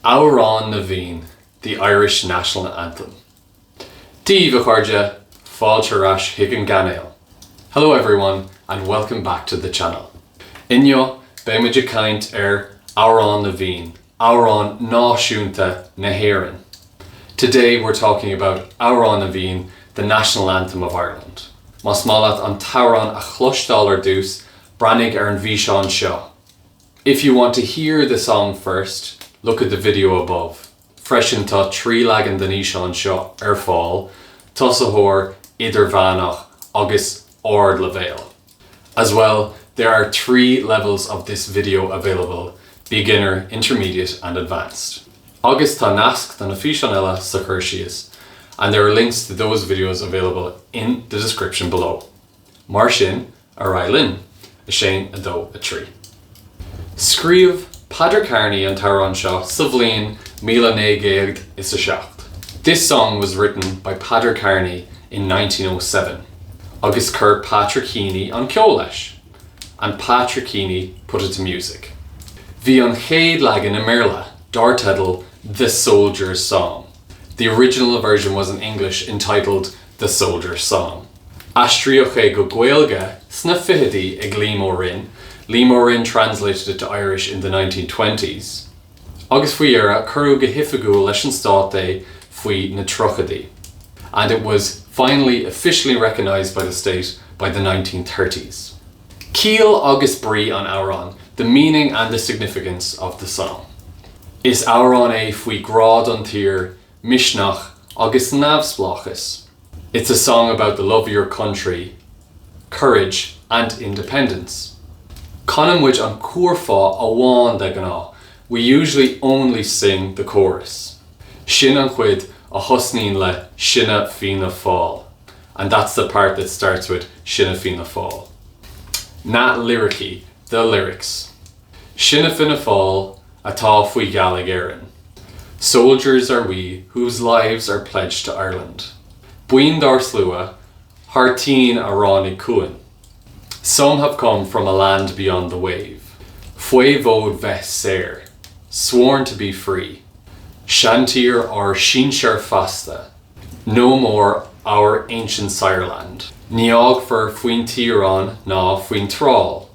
Amhrán na bhFiann, the Irish National Anthem. Díobh a chuirde, fáilte rais hic gheall. Hello everyone and welcome back to the channel. Inniu beimiid a caint Amhrán na bhFiann, Amhrán náisiúnta na Éirinn. Today we're talking about Amhrán na bhFiann, the National Anthem of Ireland. Mas malat an tauran a chlustal dús, brannig an bhFiann seo. If you want to hear the song first, look at the video above. Freisin tá trí leagan den Fhiann seo fáil, tosahor idir bheanach agus ord le bhéal. As well, there are 3 levels of this video available: beginner, intermediate and advanced. Agus tá nasc den Fhiann eile sa chur sios, and there are links to those videos available in the description below. Mar sin, a Éirinn, a Shane, a Do, a Tree. Scríomh Padraig Carney an tauran seo sa bhliain 1997. This song was written by Padraig Carney in 1907. Agus cur Patrick Heaney an ceol leis, and Patrick Heaney put it to music. Bhí an chéad leagan na Mirla, dartedal The Soldier's Song. The original version was in English entitled The Soldier's Song. Astrioche go Gaeilge sna fihidi ag Éirinn translated it to Irish in the 1920s. Agus faoi éire curú go hifigiúil leis an stáit faoi na trochadaí, and it was finally officially recognised by the state by the 1930s. Gheall agus brí an Amhrán, the meaning and the significance of the song. Is Amhrán faoi grád an tír, mishnach agus navsplachas. It's a song about the love of your country, courage and independence. Conam which an cuarfa a bháin de gná, we usually only sing the chorus. Sin an chuid a hosnín le Sinne Fianna Fáil, and that's the part that starts with Sinne Fianna Fáil. Not lyrically, the lyrics. Sinne Fianna Fáil atá faoi gheall ag Éirinn. Soldiers are we whose lives are pledged to Ireland. Buin dar slua, harteen a ránig cuain. Some have come from a land beyond the wave. Faoi vód bheith saor, sworn to be free. Shantir or Sinsear Fasta, no more our ancient sireland. Níag for faoin tíran ná faoin thrall.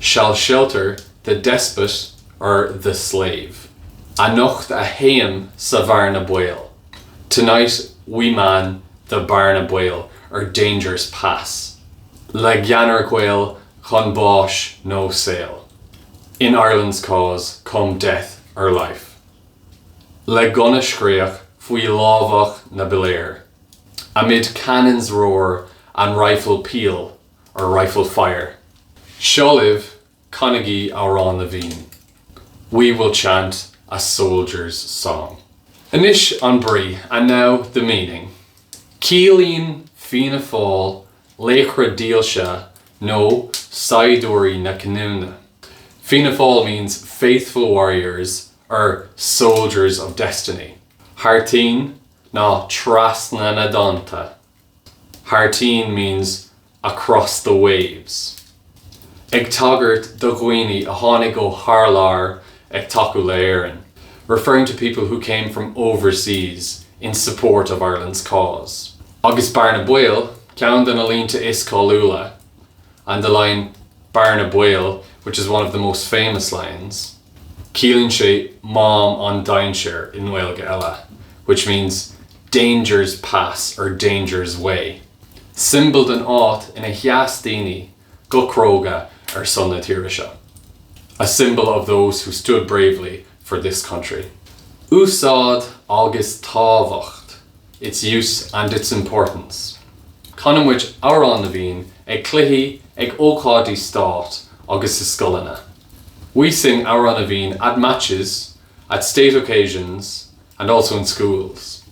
Shall shelter the despot or the slave. Anocht a haim sa bharna buil. Tonight we man the barna buil, or dangers pass. Le gheannar ghail chun báis no sail. In Ireland's cause come death or life. Le gunna scríoch faoi lámhach na biléir. Amid cannons roar and rifle peal or rifle fire. Seolamh Conaghy Amhrán na bhFiann. We will chant a soldier's song. Anish an brí, and now the meaning. Cílín Fianna Fáil léchra díalse no saidúirí na cnúna. Fianna Fáil means faithful warriors or soldiers of destiny. Harteen na trasna na danta. Harteen means across the waves. Ag tagart do ghuine a tháinig ó Harlar ag tacu le Éirinn, referring to people who came from overseas in support of Ireland's cause. Agus barna buil, ceann den a línta iscáilúla, and the line barna buil, which is one of the most famous lines, cílín sé mám an dainsear in Gaeilge eile, which means dangers pass or dangers way. Symbol den áit in a heas daoine, gocróga ar son na tíre seo. A symbol of those who stood bravely for this country. Úsáid agus tábhacht, its use and its importance. Conam which Amhrán na bhFiann ag cluichí ag ócádaí stát agus is scolanna. We sing Amhrán na bhFiann at matches, at state occasions, and also in schools.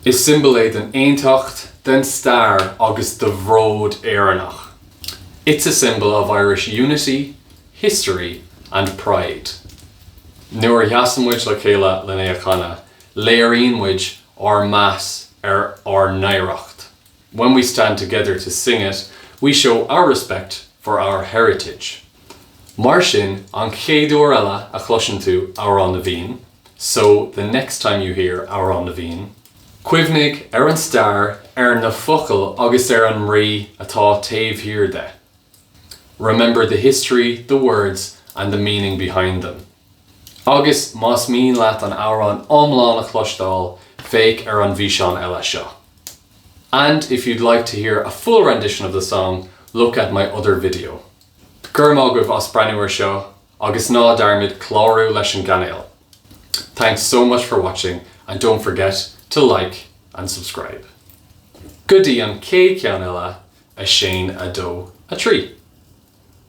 Is symbol é den aontacht, den star agus de bhród éireannach. It's a symbol of Irish unity, history, and pride. Nuair heasamid le chéile le néachana, léiríonmuid or mass or nairacht. When we stand together to sing it, we show our respect for our heritage. Mar sin an chéadúir eile a chluiseann tú Amhrán na bhFiann, So the next time you hear Amhrán na bhFiann, cuimhnig an star na focail agus an mrí atá taobh hiarda. Remember the history, the words and the meaning behind them. Agus más mín leat an Amhrán omláin a chlostáil féic an bhFiann eile seo. And if you'd like to hear a full rendition of the song, look at my other video. Gur mágah os brenuair seo, agus ná darmid chlárú leis an gheall. Thanks so much for watching and don't forget to like and subscribe. Goodie an cé ceann eile a Shane a dó a trí.